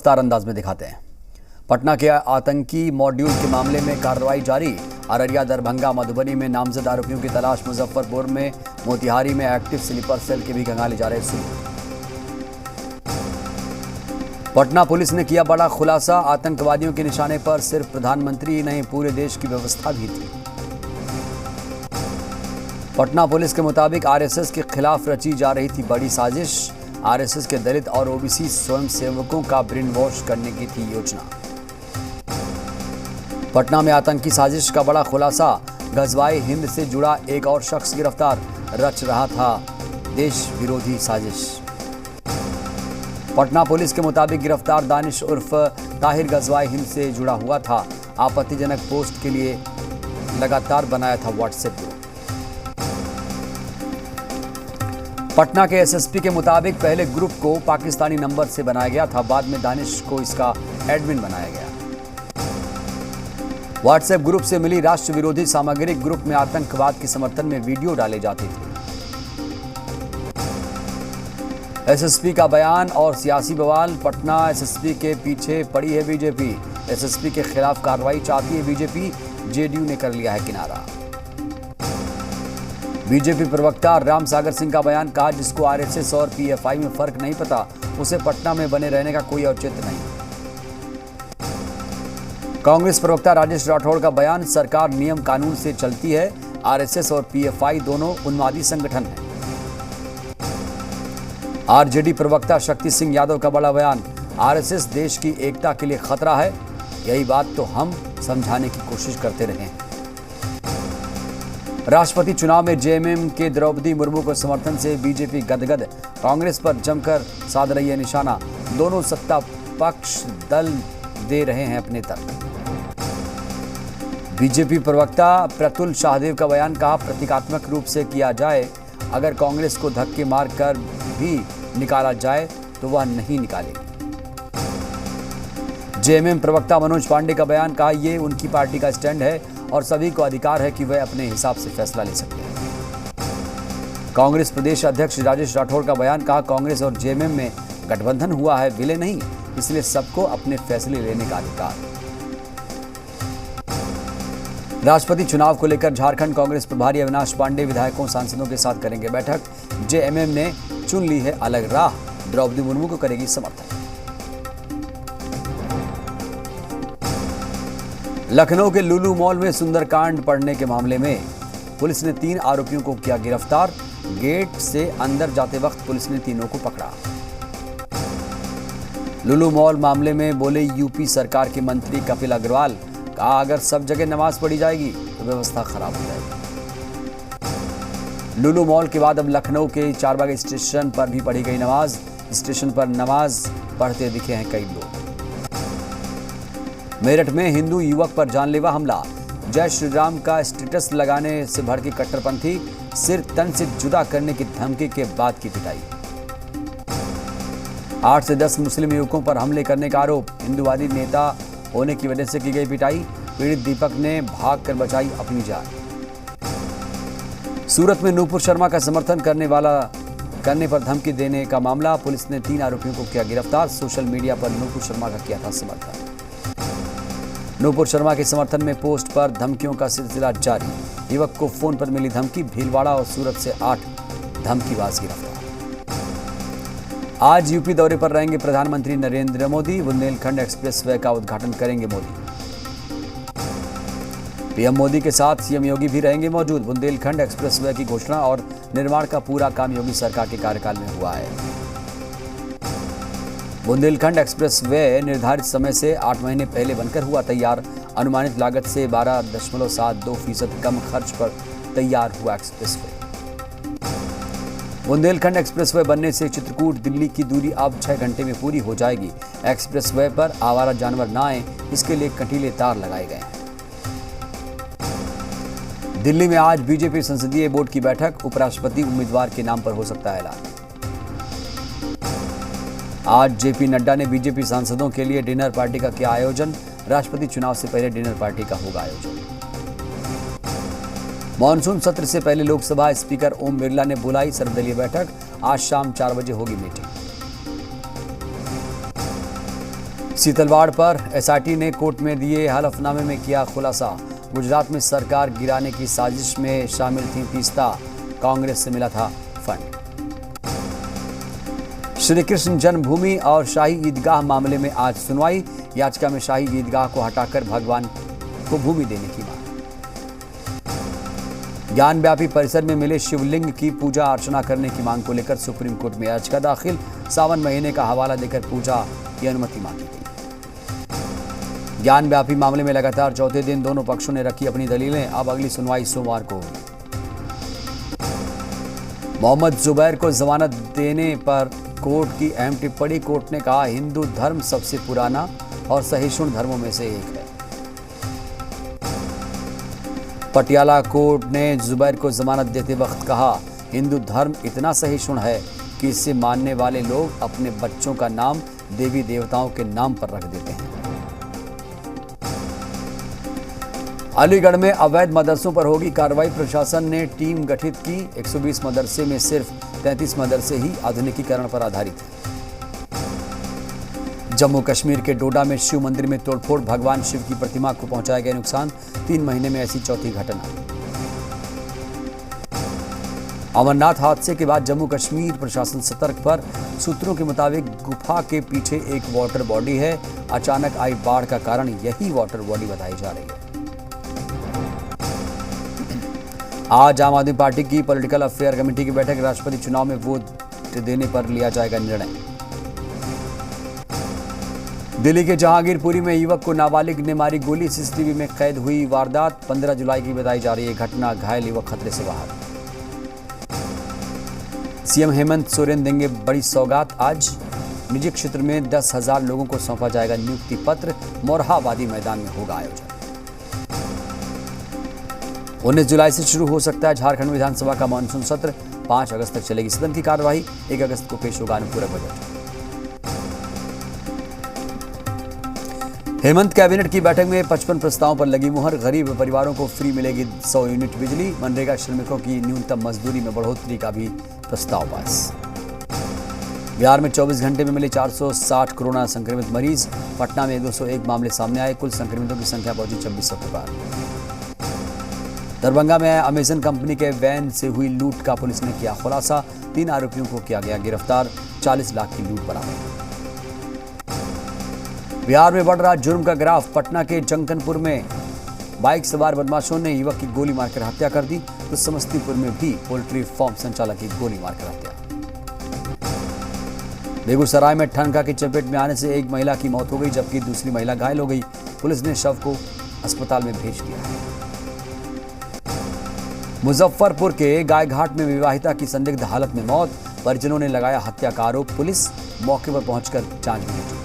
विस्तार अंदाज में दिखाते हैं। पटना के आतंकी मॉड्यूल के मामले में कार्रवाई जारी। अररिया, दरभंगा, मधुबनी में नामजद आरोपियों की तलाश। मुजफ्फरपुर में, मोतिहारी में एक्टिव स्लीपर सेल के भी खंगाले जा रहे सबूत। पटना पुलिस ने किया बड़ा खुलासा। आतंकवादियों के निशाने पर सिर्फ प्रधानमंत्री ही नहीं, पूरे देश की व्यवस्था भी थी। पटना पुलिस के मुताबिक आरएसएस के खिलाफ रची जा रही थी बड़ी साजिश। आरएसएस के दलित और ओबीसी स्वयंसेवकों का ब्रेन वॉश करने की थी योजना। पटना में आतंकी साजिश का बड़ा खुलासा। गजवाए हिंद से जुड़ा एक और शख्स गिरफ्तार। रच रहा था देश विरोधी साजिश। पटना पुलिस के मुताबिक गिरफ्तार दानिश उर्फ ताहिर गजवाए हिंद से जुड़ा हुआ था। आपत्तिजनक पोस्ट के लिए लगातार बनाया था व्हाट्सएप ग्रुप। पटना के एसएसपी के मुताबिक पहले ग्रुप को पाकिस्तानी नंबर से बनाया गया था, बाद में दानिश को इसका एडमिन बनाया गया। व्हाट्सएप ग्रुप से मिली राष्ट्र विरोधी सामग्री। ग्रुप में आतंकवाद के समर्थन में वीडियो डाले जाते थे। एसएसपी का बयान और सियासी बवाल। पटना एसएसपी के पीछे पड़ी है बीजेपी। एसएसपी के खिलाफ कार्रवाई चाहती है बीजेपी। जेडीयू ने कर लिया है किनारा। बीजेपी प्रवक्ता राम सागर सिंह का बयान। कहा, जिसको आरएसएस और पीएफआई में फर्क नहीं पता, उसे पटना में बने रहने का कोई औचित्य नहीं। कांग्रेस प्रवक्ता राजेश राठौड़ का बयान। सरकार नियम कानून से चलती है। आरएसएस और पीएफआई दोनों उन्मादी संगठन हैं। आरजेडी प्रवक्ता शक्ति सिंह यादव का बड़ा बयान। आरएसएस देश की एकता के लिए खतरा है, यही बात तो हम समझाने की कोशिश करते रहे हैं। राष्ट्रपति चुनाव में जेएमएम के द्रौपदी मुर्मू को समर्थन से बीजेपी गदगद। कांग्रेस पर जमकर साध रही है निशाना। दोनों सत्ता पक्ष दल दे रहे हैं अपने तर्क। बीजेपी प्रवक्ता प्रतुल शाहदेव का बयान। कहा, प्रतीकात्मक रूप से किया जाए, अगर कांग्रेस को धक्के मार कर भी निकाला जाए तो वह नहीं निकालेगी। जेएमएम प्रवक्ता मनोज पांडे का बयान। कहा, ये उनकी पार्टी का स्टैंड है और सभी को अधिकार है कि वह अपने हिसाब से फैसला ले सकते हैं। कांग्रेस प्रदेश अध्यक्ष राजेश राठौड़ का बयान। कहा, कांग्रेस और जेएमएम में गठबंधन हुआ है, विलय नहीं, इसलिए सबको अपने फैसले लेने का अधिकार। राष्ट्रपति चुनाव को लेकर झारखंड कांग्रेस प्रभारी अविनाश पांडे विधायकों सांसदों के साथ करेंगे बैठक। जेएमएम ने चुन ली है अलग राह, द्रौपदी मुर्मू को करेगी समर्थन। लखनऊ के लुलु मॉल में सुंदरकांड पड़ने के मामले में पुलिस ने 3 आरोपियों को किया गिरफ्तार। गेट से अंदर जाते वक्त पुलिस ने तीनों को पकड़ा। लुलु मॉल मामले में बोले यूपी सरकार के मंत्री कपिल अग्रवाल। कहा, अगर सब जगह नमाज पढ़ी जाएगी तो व्यवस्था खराब हो जाएगी। लुलु मॉल के बाद अब लखनऊ के चारबाग स्टेशन पर भी पढ़ी गई नमाज। स्टेशन पर नमाज पढ़ते दिखे हैं कई लोग। मेरठ में हिंदू युवक पर जानलेवा हमला। जय श्री राम का स्टेटस लगाने से भड़के कट्टरपंथी। सिर तन से जुदा करने की धमकी के बाद की पिटाई। 8 से 10 मुस्लिम युवकों पर हमले करने का आरोप। हिंदूवादी नेता होने की वजह से की गई पिटाई। पीड़ित दीपक ने भागकर बचाई अपनी जान। सूरत में नूपुर शर्मा का समर्थन करने पर धमकी देने का मामला। पुलिस ने 3 आरोपियों को किया गिरफ्तार। सोशल मीडिया पर नूपुर शर्मा का किया था समर्थन। नूपुर शर्मा के समर्थन में पोस्ट पर धमकियों का सिलसिला जारी। युवक को फोन पर मिली धमकी। भीलवाड़ा और सूरत से 8 धमकीबाज गिरफ्तार। आज यूपी दौरे पर रहेंगे प्रधानमंत्री नरेंद्र मोदी। बुंदेलखंड एक्सप्रेसवे का उद्घाटन करेंगे मोदी। पीएम मोदी के साथ सीएम योगी भी रहेंगे मौजूद। बुंदेलखंड एक्सप्रेसवे की घोषणा और निर्माण का पूरा काम योगी सरकार के कार्यकाल में हुआ है। बुंदेलखंड एक्सप्रेसवे निर्धारित समय से 8 महीने पहले बनकर हुआ तैयार। अनुमानित लागत से 12.72% कम खर्च पर तैयार हुआ एक्सप्रेसवे। बुंदेलखंड एक्सप्रेसवे बनने से चित्रकूट दिल्ली की दूरी अब 6 घंटे में पूरी हो जाएगी। एक्सप्रेसवे पर आवारा जानवर न आए, इसके लिए कंटीले तार लगाए गए हैं। दिल्ली में आज बीजेपी संसदीय बोर्ड की बैठक। उपराष्ट्रपति उम्मीदवार के नाम पर हो सकता है ऐलान। आज जेपी नड्डा ने बीजेपी सांसदों के लिए डिनर पार्टी का किया आयोजन। राष्ट्रपति चुनाव से पहले डिनर पार्टी का होगा आयोजन। मॉनसून सत्र से पहले लोकसभा स्पीकर ओम बिरला ने बुलाई सर्वदलीय बैठक। आज शाम 4 बजे होगी मीटिंग। सीतलवाड़ पर एसआईटी ने कोर्ट में दिए हलफनामे में किया खुलासा। गुजरात में सरकार गिराने की साजिश में शामिल थी तीस्ता, कांग्रेस से मिला था फंड। श्री कृष्ण जन्मभूमि और शाही ईदगाह मामले में आज सुनवाई। याचिका में शाही ईदगाह को हटाकर भगवान को भूमि देने की मांग। ज्ञानव्यापी परिसर में मिले शिवलिंग की पूजा अर्चना करने की मांग को लेकर सुप्रीम कोर्ट में याचिका दाखिल। सावन महीने का हवाला देकर पूजा की अनुमति मांगी गई। ज्ञानव्यापी मामले में लगातार चौथे दिन दोनों पक्षों ने रखी अपनी दलीलें। अब अगली सुनवाई सोमवार को होगी। मोहम्मद जुबैर को जमानत देने पर कोर्ट की अहम टिप्पणी। कोर्ट ने कहा, हिंदू धर्म सबसे पुराना और सहिष्णु धर्मों में से एक है। पटियाला कोर्ट ने जुबैर को जमानत देते वक्त कहा, हिंदू धर्म इतना सहिष्णु है कि इसे मानने वाले लोग अपने बच्चों का नाम देवी देवताओं के नाम पर रख देते हैं। अलीगढ़ में अवैध मदरसों पर होगी कार्रवाई। प्रशासन ने टीम गठित की। 120 मदरसे में सिर्फ 33 मदरसे ही आधुनिकीकरण पर आधारित हैं। जम्मू कश्मीर के डोडा में शिव मंदिर में तोड़फोड़, भगवान शिव की प्रतिमा को पहुंचाया गया नुकसान। 3 महीने में ऐसी चौथी घटना। अमरनाथ हादसे के बाद जम्मू कश्मीर प्रशासन सतर्क पर। सूत्रों के मुताबिक गुफा के पीछे एक वाटर बॉडी है। अचानक आई बाढ़ का कारण यही वाटर बॉडी बताई जा रही है। आज आम आदमी पार्टी की पॉलिटिकल अफेयर कमेटी की बैठक। राष्ट्रपति चुनाव में वोट देने पर लिया जाएगा निर्णय। दिल्ली के जहांगीरपुरी में युवक को नाबालिग ने मारी गोली। सीसीटीवी में कैद हुई वारदात। 15 जुलाई की बताई जा रही है घटना। घायल युवक खतरे से बाहर। सीएम हेमंत सोरेन देंगे बड़ी सौगात। आज निजी क्षेत्र में 10,000 लोगों को सौंपा जाएगा नियुक्ति पत्र। मोरहाबादी मैदान में होगा आयोजन। 19 जुलाई से शुरू हो सकता है झारखंड विधानसभा का मानसून सत्र। 5 अगस्त तक चलेगी सदन की कार्यवाही। 1 अगस्त को पेश होगा अनुपूरक बजट। हेमंत कैबिनेट की बैठक में 55 प्रस्तावों पर लगी मुहर। गरीब परिवारों को फ्री मिलेगी 100 यूनिट बिजली। मनरेगा श्रमिकों की न्यूनतम मजदूरी में बढ़ोतरी का भी प्रस्ताव पास। बिहार में 24 घंटे में मिले 460 कोरोना संक्रमित मरीज। पटना में 201 मामले सामने आए। कुल संक्रमितों की संख्या पहुंची 2600 के पार। दरभंगा में अमेजन कंपनी के वैन से हुई लूट का पुलिस ने किया खुलासा। 3 आरोपियों को किया गया गिरफ्तार। 40 लाख की लूट बरामद। बिहार में बढ़ रहा जुर्म का ग्राफ। पटना के जंकनपुर में बाइक सवार बदमाशों ने युवक की गोली मारकर हत्या कर दी। तो समस्तीपुर में भी पोल्ट्री फार्म संचालक की गोली मारकर हत्या। बेगूसराय में ठनका की चपेट में आने से एक महिला की मौत हो गई, जबकि दूसरी महिला घायल हो गई। पुलिस ने शव को अस्पताल में भेज दिया। मुजफ्फरपुर के गायघाट में विवाहिता की संदिग्ध हालत में मौत। परिजनों ने लगाया हत्या का आरोप। पुलिस मौके पर पहुंचकर जांच में जुटी।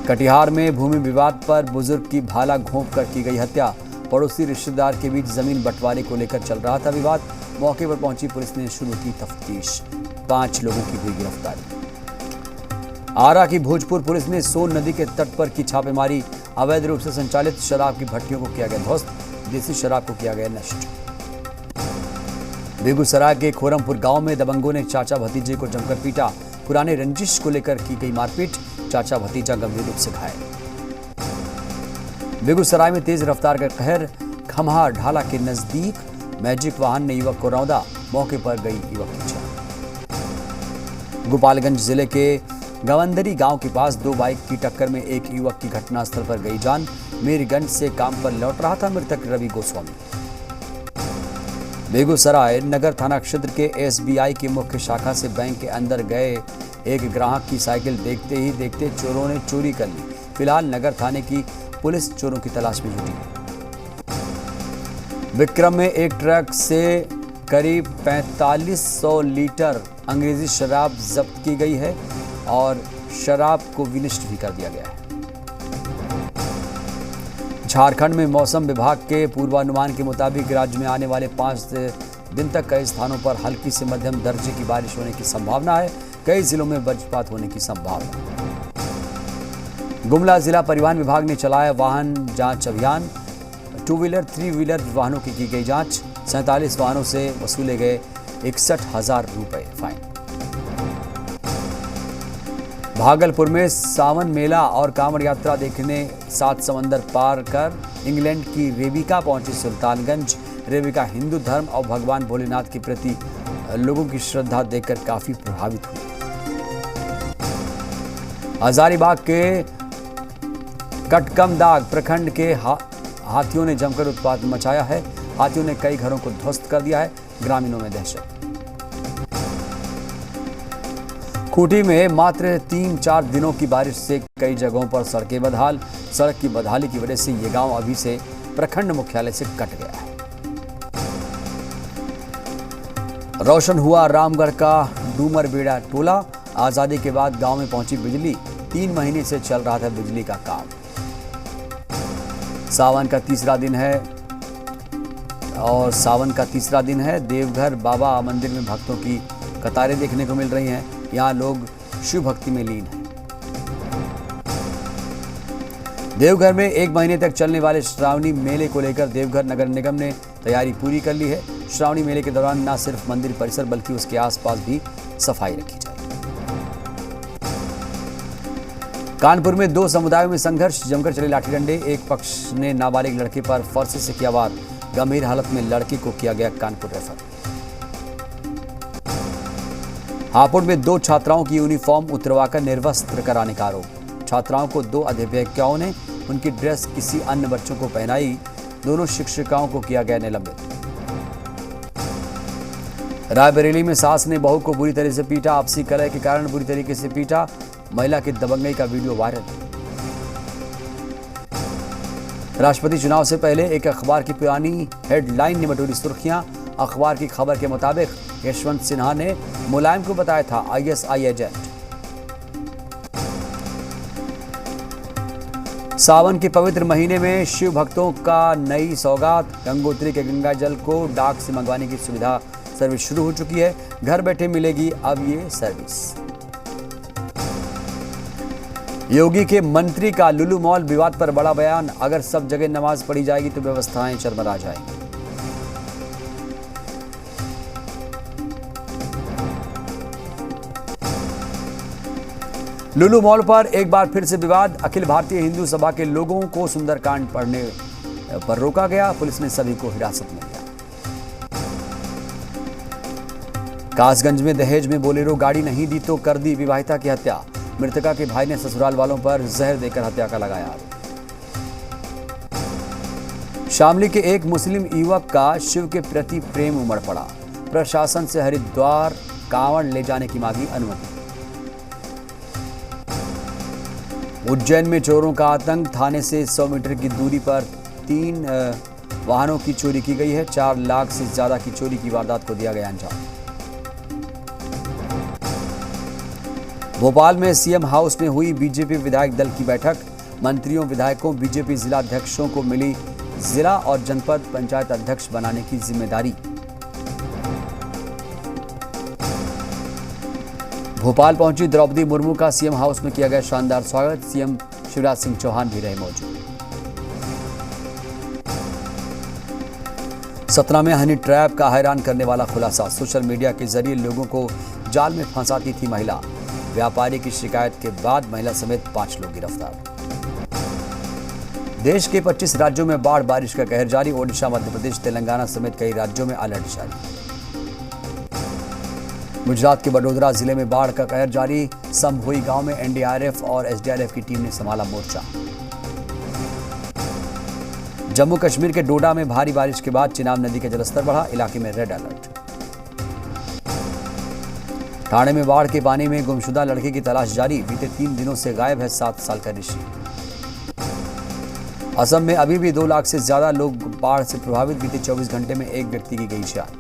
कटिहार में भूमि विवाद पर बुजुर्ग की भाला घोंप कर की गई हत्या। पड़ोसी रिश्तेदार के बीच जमीन बंटवारे को लेकर चल रहा था विवाद। मौके पर पहुंची पुलिस ने शुरू की तफ्तीश। 5 लोगों की हुई गिरफ्तारी। आरा की भोजपुर पुलिस ने सोन नदी के तट पर की छापेमारी। अवैध रूप से संचालित शराब की भट्टियों को किया गया ध्वस्त। देसी शराब को किया गया नष्ट। बेगूसराय के खोरमपुर गांव में दबंगों ने चाचा भतीजे को जमकर पीटा। पुराने रंजिश को लेकर की गई मारपीट। चाचा भतीजा गंभीर रूप से घायल। बेगूसराय में तेज रफ्तार का कहर। खम्हा ढाला के नजदीक मैजिक वाहन ने युवक को रौंदा। मौके पर गई युवक की जान। गोपालगंज जिले के गवंदरी गांव के पास 2 बाइक की टक्कर में एक युवक की घटनास्थल पर गई जान। मीरगंज से काम पर लौट रहा था मृतक रवि गोस्वामी। बेगूसराय नगर थाना क्षेत्र के एसबीआई की मुख्य शाखा से बैंक के अंदर गए एक ग्राहक की साइकिल देखते ही देखते चोरों ने चोरी कर ली। फिलहाल नगर थाने की पुलिस चोरों की तलाश में जुटी है। विक्रम में एक ट्रक से करीब 4500 लीटर अंग्रेजी शराब जब्त की गई है और शराब को विनिष्ट भी कर दिया गया है। झारखंड में मौसम विभाग के पूर्वानुमान के मुताबिक राज्य में आने वाले 5 दिन तक कई स्थानों पर हल्की से मध्यम दर्जे की बारिश होने की संभावना है। कई जिलों में वज्रपात होने की संभावना। गुमला जिला परिवहन विभाग ने चलाया वाहन जांच अभियान। 2 व्हीलर 3 व्हीलर वाहनों की गई जांच। 47 वाहनों से वसूले गए 61,000 रुपए फाइन। भागलपुर में सावन मेला और कांवड़ यात्रा देखने 7 समंदर पार कर इंग्लैंड की रेबिका पहुंची सुल्तानगंज। रेबिका हिंदू धर्म और भगवान भोलेनाथ के प्रति लोगों की श्रद्धा देखकर काफी प्रभावित हुई। हजारीबाग के कटकमदाग प्रखंड के हाथियों ने जमकर उत्पात मचाया है। हाथियों ने कई घरों को ध्वस्त कर दिया है, ग्रामीणों में दहशत। खूंटी में मात्र 3-4 दिनों की बारिश से कई जगहों पर सड़कें बदहाल। सड़क की बदहाली की वजह से ये गांव अभी से प्रखंड मुख्यालय से कट गया है। रोशन हुआ रामगढ़ का डूमरबेड़ा टोला। आजादी के बाद गांव में पहुंची बिजली। 3 महीने से चल रहा था बिजली का काम। सावन का तीसरा दिन है। देवघर बाबा मंदिर में भक्तों की कतारें देखने को मिल रही हैं। यहाँ लोग शिव भक्ति में लीन हैं। देवघर में 1 महीने तक चलने वाले श्रावणी मेले को लेकर देवघर नगर निगम ने तैयारी पूरी कर ली है। श्रावणी मेले के दौरान न सिर्फ मंदिर परिसर बल्कि उसके आसपास भी सफाई रखी जाए। कानपुर में 2 समुदायों में संघर्ष, जमकर चले लाठी डंडे। एक पक्ष ने नाबालिग लड़के पर फरसे से किया वार। गंभीर हालत में लड़के को किया गया कानपुर रेफर। हापुड़ में 2 छात्राओं की यूनिफॉर्म उतरवाकर निर्वस्त्र कराने का आरोप। छात्राओं को 2 अध्यापकों ने उनकी ड्रेस किसी अन्य बच्चों को पहनाई। दोनों शिक्षिकाओं को किया गया निलंबित। रायबरेली में सास ने बहू को बुरी तरह से पीटा। आपसी कलह के कारण बुरी तरीके से पीटा। महिला की दबंगई का वीडियो वायरल। राष्ट्रपति चुनाव से पहले एक अखबार की पुरानी हेडलाइन ने बटोरी सुर्खियां। अखबार की खबर के मुताबिक यशवंत सिन्हा ने मुलायम को बताया था आईएसआई एजेंट। सावन के पवित्र महीने में शिव भक्तों का नई सौगात। गंगोत्री के गंगा जल को डाक से मंगवाने की सुविधा सर्विस शुरू हो चुकी है। घर बैठे मिलेगी अब ये सर्विस। योगी के मंत्री का लुलु मॉल विवाद पर बड़ा बयान। अगर सब जगह नमाज पढ़ी जाएगी तो व्यवस्थाएं चरमरा जाएंगी। लुलु मॉल पर एक बार फिर से विवाद। अखिल भारतीय हिंदू सभा के लोगों को सुंदरकांड पढ़ने पर रोका गया। पुलिस ने सभी को हिरासत में लिया। कासगंज में दहेज में बोलेरो गाड़ी नहीं दी तो कर दी विवाहिता की हत्या। मृतका के भाई ने ससुराल वालों पर जहर देकर हत्या का लगाया आरोप। शामली के एक मुस्लिम युवक का शिव के प्रति प्रेम उमड़ पड़ा। प्रशासन से हरिद्वार कांवड़ ले जाने की मांगी अनुमति। उज्जैन में चोरों का आतंक। थाने से 100 मीटर की दूरी पर 3 वाहनों की चोरी की गई है। 4 लाख से ज्यादा की चोरी की वारदात को दिया गया अंजाम। भोपाल में सीएम हाउस में हुई बीजेपी विधायक दल की बैठक। मंत्रियों, विधायकों, बीजेपी जिलाध्यक्षों को मिली जिला और जनपद पंचायत अध्यक्ष बनाने की जिम्मेदारी। भोपाल पहुंची द्रौपदी मुर्मू का सीएम हाउस में किया गया शानदार स्वागत। सीएम शिवराज सिंह चौहान भी रहे मौजूद। सतना में हनी ट्रैप का हैरान करने वाला खुलासा। सोशल मीडिया के जरिए लोगों को जाल में फंसाती थी महिला। व्यापारी की शिकायत के बाद महिला समेत 5 लोग गिरफ्तार। देश के 25 राज्यों में बाढ़ बारिश का कहर जारी। ओडिशा, मध्य प्रदेश, तेलंगाना समेत कई राज्यों में अलर्ट जारी। गुजरात के वडोदरा जिले में बाढ़ का कहर जारी। संभोई गांव में एनडीआरएफ और एसडीआरएफ की टीम ने संभाला मोर्चा। जम्मू कश्मीर के डोडा में भारी बारिश के बाद चिनाब नदी का जलस्तर बढ़ा। इलाके में रेड अलर्ट। ठाणे में बाढ़ के पानी में गुमशुदा लड़के की तलाश जारी। बीते 3 दिनों से गायब है 7 साल का ऋषि। असम में अभी भी 2 लाख से ज्यादा लोग बाढ़ से प्रभावित। बीते 24 घंटे में एक व्यक्ति की गई जान।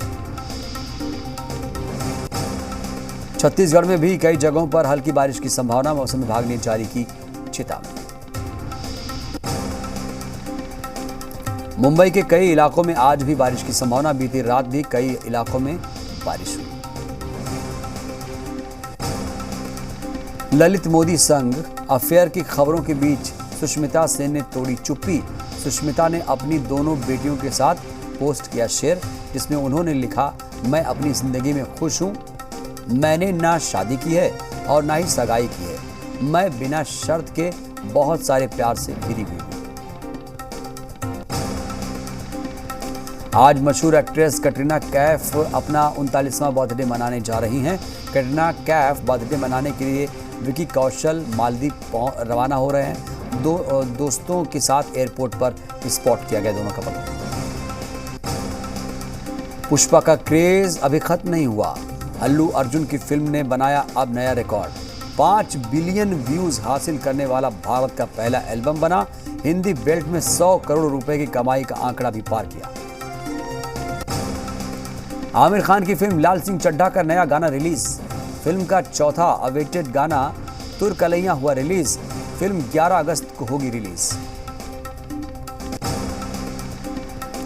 छत्तीसगढ़ में भी कई जगहों पर हल्की बारिश की संभावना। मौसम विभाग ने जारी की चेतावनी। मुंबई के कई इलाकों में आज भी बारिश की संभावना। बीती रात भी कई इलाकों में बारिश हुई। ललित मोदी संग अफेयर की खबरों के बीच सुष्मिता सेन ने तोड़ी चुप्पी। सुष्मिता ने अपनी दोनों बेटियों के साथ पोस्ट किया शेयर, जिसमें उन्होंने लिखा, मैं अपनी जिंदगी में खुश हूं। मैंने ना शादी की है और ना ही सगाई की है। मैं बिना शर्त के बहुत सारे प्यार से घिरी हुई हूं। आज मशहूर एक्ट्रेस कटरीना कैफ अपना 39वां बर्थडे मनाने जा रही हैं। कटरीना कैफ बर्थडे मनाने के लिए विकी कौशल मालदीव रवाना हो रहे हैं। दोस्तों के साथ एयरपोर्ट पर स्पॉट किया गया दोनों कपल। पुष्पा का क्रेज अभी खत्म नहीं हुआ। अल्लू अर्जुन की फिल्म ने बनाया अब नया रिकॉर्ड। 5 बिलियन व्यूज हासिल करने वाला भारत का पहला एल्बम बना। हिंदी बेल्ट में 100 करोड़ रुपए की कमाई का आंकड़ा भी पार किया। आमिर खान की फिल्म लाल सिंह चड्ढा का नया गाना रिलीज। फिल्म का चौथा अवेटेड गाना तुरकलैया हुआ रिलीज। फिल्म 11 अगस्त को होगी रिलीज।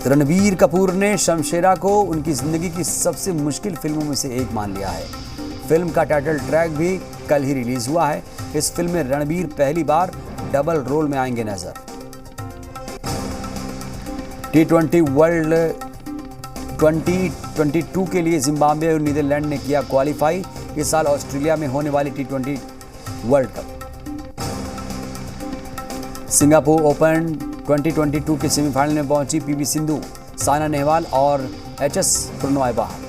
रणबीर कपूर ने शमशेरा को उनकी जिंदगी की सबसे मुश्किल फिल्मों में से एक मान लिया है। फिल्म का टाइटल ट्रैक भी कल ही रिलीज हुआ है। इस फिल्म में रणबीर पहली बार डबल रोल में आएंगे नजर। T20 वर्ल्ड 2022 के लिए जिम्बाब्वे और नीदरलैंड ने किया क्वालिफाई। इस साल ऑस्ट्रेलिया में होने वाली T20 world cup. Singapore open 2022 के सेमीफाइनल में पहुंची पीवी सिंधु, साइना नेहवाल और HS प्रणॉय बाहर।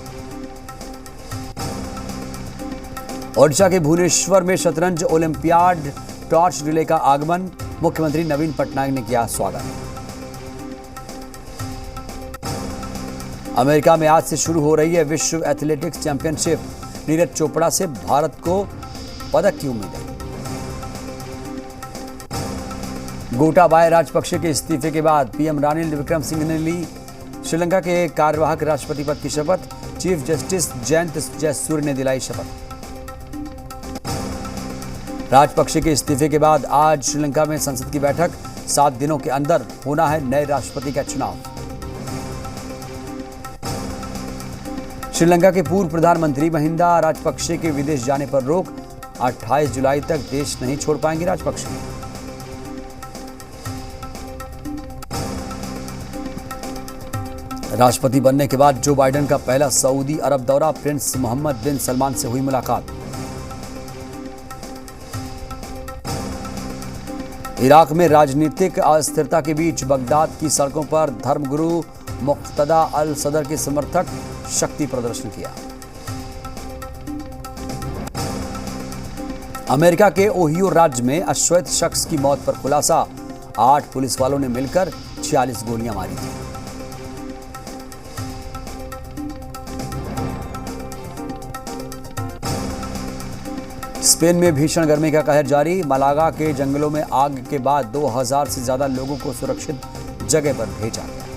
ओडिशा के भुवनेश्वर में शतरंज ओलंपियाड टॉर्च रिले का आगमन। मुख्यमंत्री नवीन पटनायक ने किया स्वागत। अमेरिका में आज से शुरू हो रही है विश्व एथलेटिक्स चैंपियनशिप। नीरज चोपड़ा से भारत को पदक की उम्मीद है। गोटाबाया राजपक्षे के इस्तीफे के बाद पीएम रानिल विक्रमसिंघे ने ली श्रीलंका के कार्यवाहक राष्ट्रपति पद की शपथ। चीफ जस्टिस जयंत जयसूर्य ने दिलाई शपथ। राजपक्षे के इस्तीफे के बाद आज श्रीलंका में संसद की बैठक। 7 दिनों के अंदर होना है नए राष्ट्रपति का चुनाव। श्रीलंका के पूर्व प्रधानमंत्री महिंदा राजपक्षे के विदेश जाने पर रोक। 28 जुलाई तक देश नहीं छोड़ पाएंगे राजपक्षे। राष्ट्रपति बनने के बाद जो बाइडेन का पहला सऊदी अरब दौरा। प्रिंस मोहम्मद बिन सलमान से हुई मुलाकात। इराक में राजनीतिक अस्थिरता के बीच बगदाद की सड़कों पर धर्मगुरु मुक्तदा अल सदर के समर्थक शक्ति प्रदर्शन किया। अमेरिका के ओहियो राज्य में अश्वेत शख्स की मौत पर खुलासा। 8 पुलिस वालों ने मिलकर 46 गोलियां मारी थी। स्पेन में भीषण गर्मी का कहर जारी। मलागा के जंगलों में आग के बाद 2000 से ज्यादा लोगों को सुरक्षित जगह पर भेजा गया।